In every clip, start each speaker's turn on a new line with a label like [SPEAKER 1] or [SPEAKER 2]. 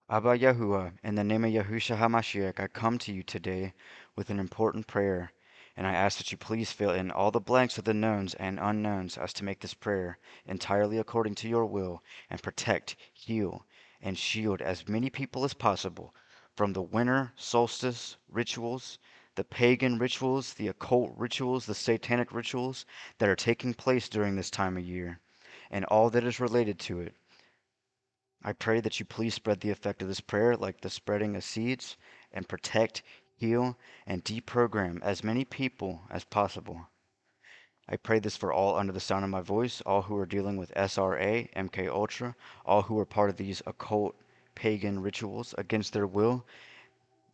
[SPEAKER 1] Abba Yahuwah, in the name of Yahusha HaMashiach, I come to you today with an important prayer, and I ask that you please fill in all the blanks of the knowns and unknowns as to make this prayer entirely according to your will, and protect, heal, and shield as many people as possible from the winter solstice rituals, the pagan rituals, the occult rituals, the satanic rituals that are taking place during this time of year, and all that is related to it. I pray that you please spread the effect of this prayer like the spreading of seeds and protect, heal, and deprogram as many people as possible. I pray this for all under the sound of my voice, all who are dealing with SRA, MK Ultra, all who are part of these occult pagan rituals against their will,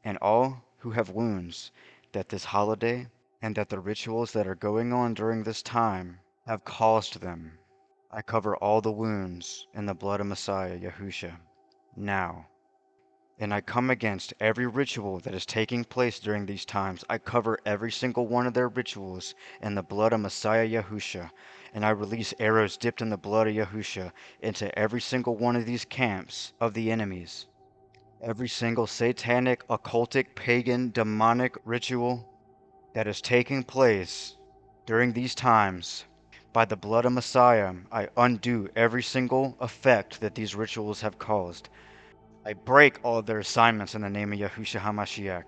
[SPEAKER 1] and all who have wounds that this holiday and that the rituals that are going on during this time have caused them. I cover all the wounds in the blood of Messiah, Yahusha, now. And I come against every ritual that is taking place during these times. I cover every single one of their rituals in the blood of Messiah Yahusha. And I release arrows dipped in the blood of Yahusha into every single one of these camps of the enemies. Every single satanic, occultic, pagan, demonic ritual that is taking place during these times. By the blood of Messiah, I undo every single effect that these rituals have caused. I break all of their assignments in the name of Yahushua HaMashiach.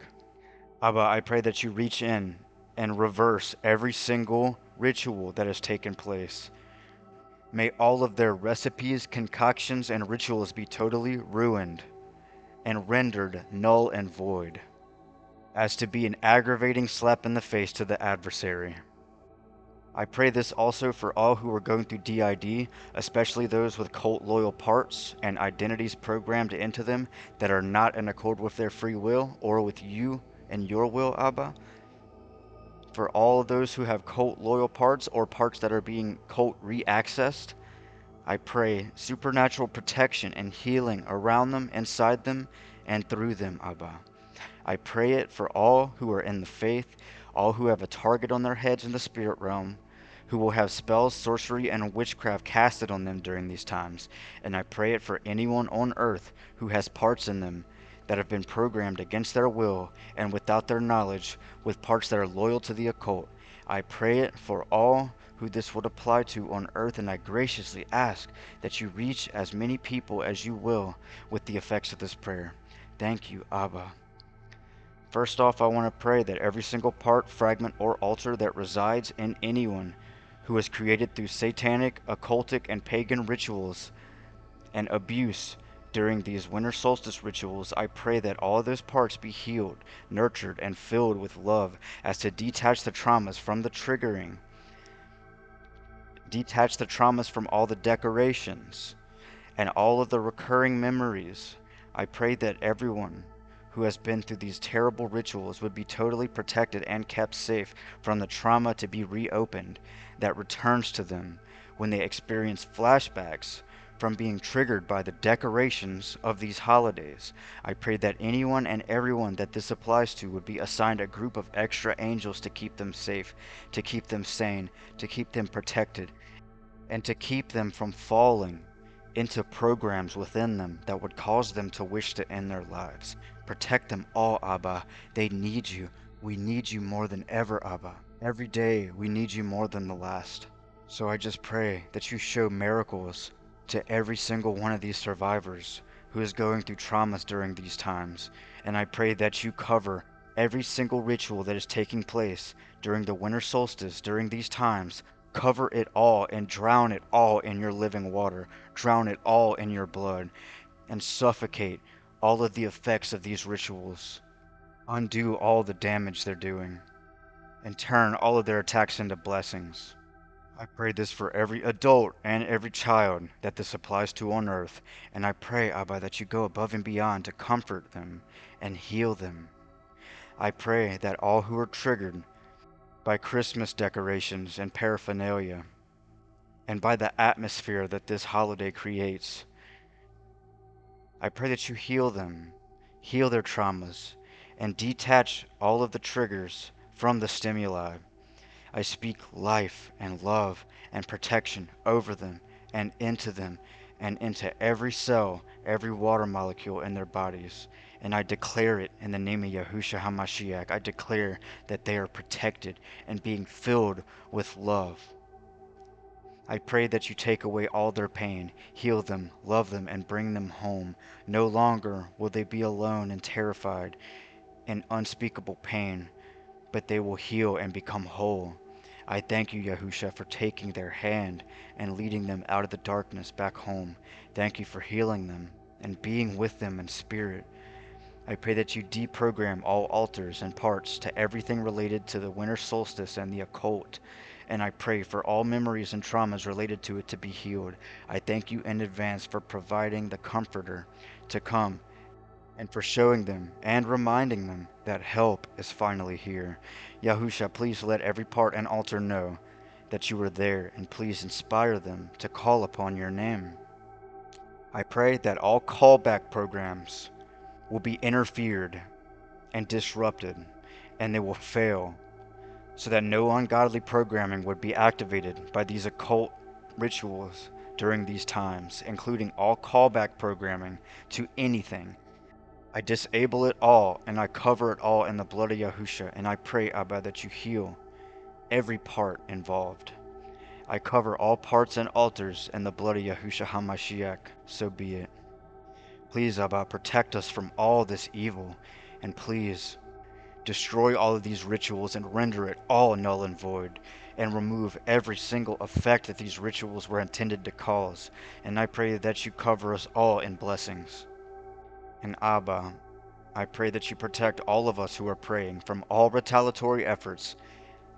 [SPEAKER 1] Abba, I pray that you reach in and reverse every single ritual that has taken place. May all of their recipes, concoctions, and rituals be totally ruined and rendered null and void, as to be an aggravating slap in the face to the adversary. I pray this also for all who are going through DID, especially those with cult loyal parts and identities programmed into them that are not in accord with their free will or with you and your will, Abba. For all of those who have cult loyal parts or parts that are being cult re-accessed, I pray supernatural protection and healing around them, inside them, and through them, Abba. I pray it for all who are in the faith, all who have a target on their heads in the spirit realm, who will have spells, sorcery, and witchcraft casted on them during these times. And I pray it for anyone on earth who has parts in them that have been programmed against their will and without their knowledge, with parts that are loyal to the occult. I pray it for all who this would apply to on earth, and I graciously ask that you reach as many people as you will with the effects of this prayer. Thank you, Abba. First off, I want to pray that every single part, fragment, or altar that resides in anyone who is created through satanic, occultic, and pagan rituals and abuse during these winter solstice rituals, I pray that all those parts be healed, nurtured, and filled with love, as to detach the traumas from the triggering, detach the traumas from all the decorations, and all of the recurring memories. I pray that everyone who has been through these terrible rituals would be totally protected and kept safe from the trauma to be reopened that returns to them when they experience flashbacks from being triggered by the decorations of these holidays. I pray that anyone and everyone that this applies to would be assigned a group of extra angels to keep them safe, to keep them sane, to keep them protected, and to keep them from falling into programs within them that would cause them to wish to end their lives. Protect them all, Abba. They need you. We need you more than ever, Abba. Every day we need you more than the last. So I just pray that you show miracles to every single one of these survivors who is going through traumas during these times. And I pray that you cover every single ritual that is taking place during the winter solstice during these times. Cover it all and drown it all in your living water. Drown it all in your blood and suffocate all of the effects of these rituals. Undo all the damage they're doing and turn all of their attacks into blessings. I pray this for every adult and every child that this applies to on earth, and I pray, Abba, that you go above and beyond to comfort them and heal them. I pray that all who are triggered by Christmas decorations and paraphernalia, and by the atmosphere that this holiday creates, I pray that you heal them, heal their traumas, and detach all of the triggers from the stimuli. I speak life and love and protection over them and into them and into every cell, every water molecule in their bodies. And I declare it in the name of Yahushua HaMashiach. I declare that they are protected and being filled with love. I pray that you take away all their pain, heal them, love them, and bring them home. No longer will they be alone and terrified in unspeakable pain, but they will heal and become whole. I thank you, Yahusha, for taking their hand and leading them out of the darkness back home. Thank you for healing them and being with them in spirit. I pray that you deprogram all altars and parts to everything related to the winter solstice and the occult. And I pray for all memories and traumas related to it to be healed. I thank you in advance for providing the Comforter to come and for showing them and reminding them that help is finally here. Yahusha, please let every part and altar know that you are there, and please inspire them to call upon your name. I pray that all callback programs will be interfered and disrupted, and they will fail, so that no ungodly programming would be activated by these occult rituals during these times, including all callback programming to anything. I disable it all, and I cover it all in the blood of Yahusha, and I pray, Abba, that you heal every part involved. I cover all parts and altars in the blood of Yahusha HaMashiach, so be it. Please, Abba, protect us from all this evil, and please destroy all of these rituals and render it all null and void, and remove every single effect that these rituals were intended to cause. And I pray that you cover us all in blessings. And Abba, I pray that you protect all of us who are praying from all retaliatory efforts.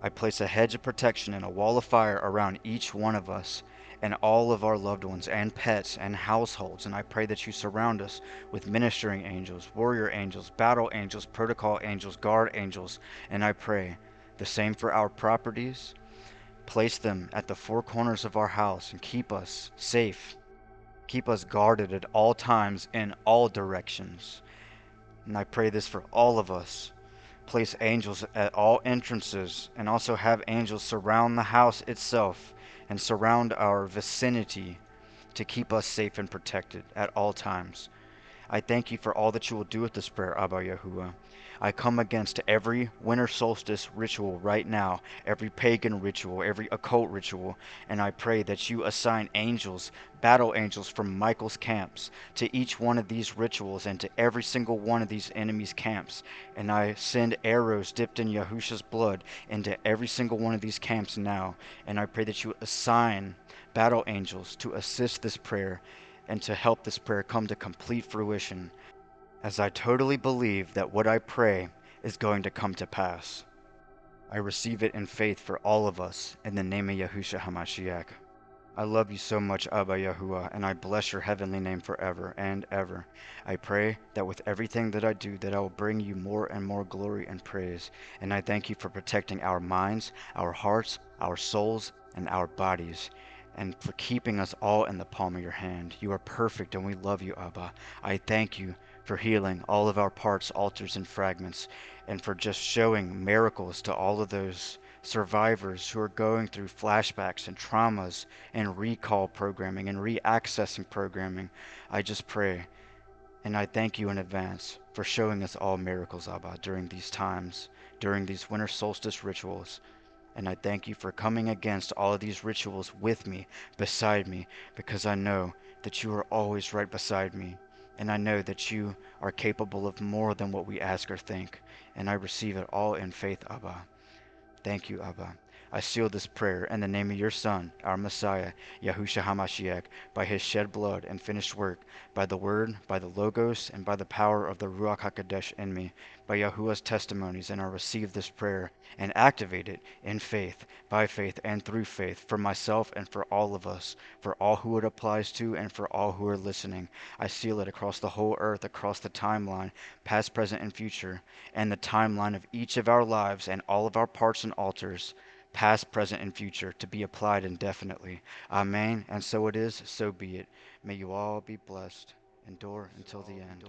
[SPEAKER 1] I place a hedge of protection and a wall of fire around each one of us and all of our loved ones and pets and households. And I pray that you surround us with ministering angels, warrior angels, battle angels, protocol angels, guard angels. And I pray the same for our properties. Place them at the four corners of our house and keep us safe. Keep us guarded at all times in all directions. And I pray this for all of us. Place angels at all entrances, and also have angels surround the house itself and surround our vicinity to keep us safe and protected at all times. I thank you for all that you will do with this prayer, Abba Yahuwah. I come against every winter solstice ritual right now, every pagan ritual, every occult ritual, and I pray that you assign angels, battle angels from Michael's camps, to each one of these rituals and to every single one of these enemies' camps. And I send arrows dipped in Yahusha's blood into every single one of these camps now. And I pray that you assign battle angels to assist this prayer and to help this prayer come to complete fruition, as I totally believe that what I pray is going to come to pass. I receive it in faith for all of us, in the name of Yahushua HaMashiach. I love you so much, Abba Yahuwah, and I bless your heavenly name forever and ever. I pray that with everything that I do, that I will bring you more and more glory and praise. And I thank you for protecting our minds, our hearts, our souls, and our bodies, and for keeping us all in the palm of your hand. You are perfect, and we love you, Abba. I thank you for healing all of our parts, altars, and fragments, and for just showing miracles to all of those survivors who are going through flashbacks and traumas and recall programming and reaccessing programming. I just pray, and I thank you in advance for showing us all miracles, Abba, during these times, during these winter solstice rituals. And I thank you for coming against all of these rituals with me, beside me, because I know that you are always right beside me. And I know that you are capable of more than what we ask or think. And I receive it all in faith, Abba. Thank you, Abba. I seal this prayer in the name of your Son, our Messiah, Yahushua HaMashiach, by his shed blood and finished work, by the word, by the logos, and by the power of the Ruach HaKodesh in me, by Yahuwah's testimonies, and I receive this prayer and activate it in faith, by faith, and through faith, for myself and for all of us, for all who it applies to, and for all who are listening. I seal it across the whole earth, across the timeline, past, present, and future, and the timeline of each of our lives and all of our parts and altars, past, present, and future, to be applied indefinitely. Amen. And so it is, so be it. May you all be blessed. Endure until the end.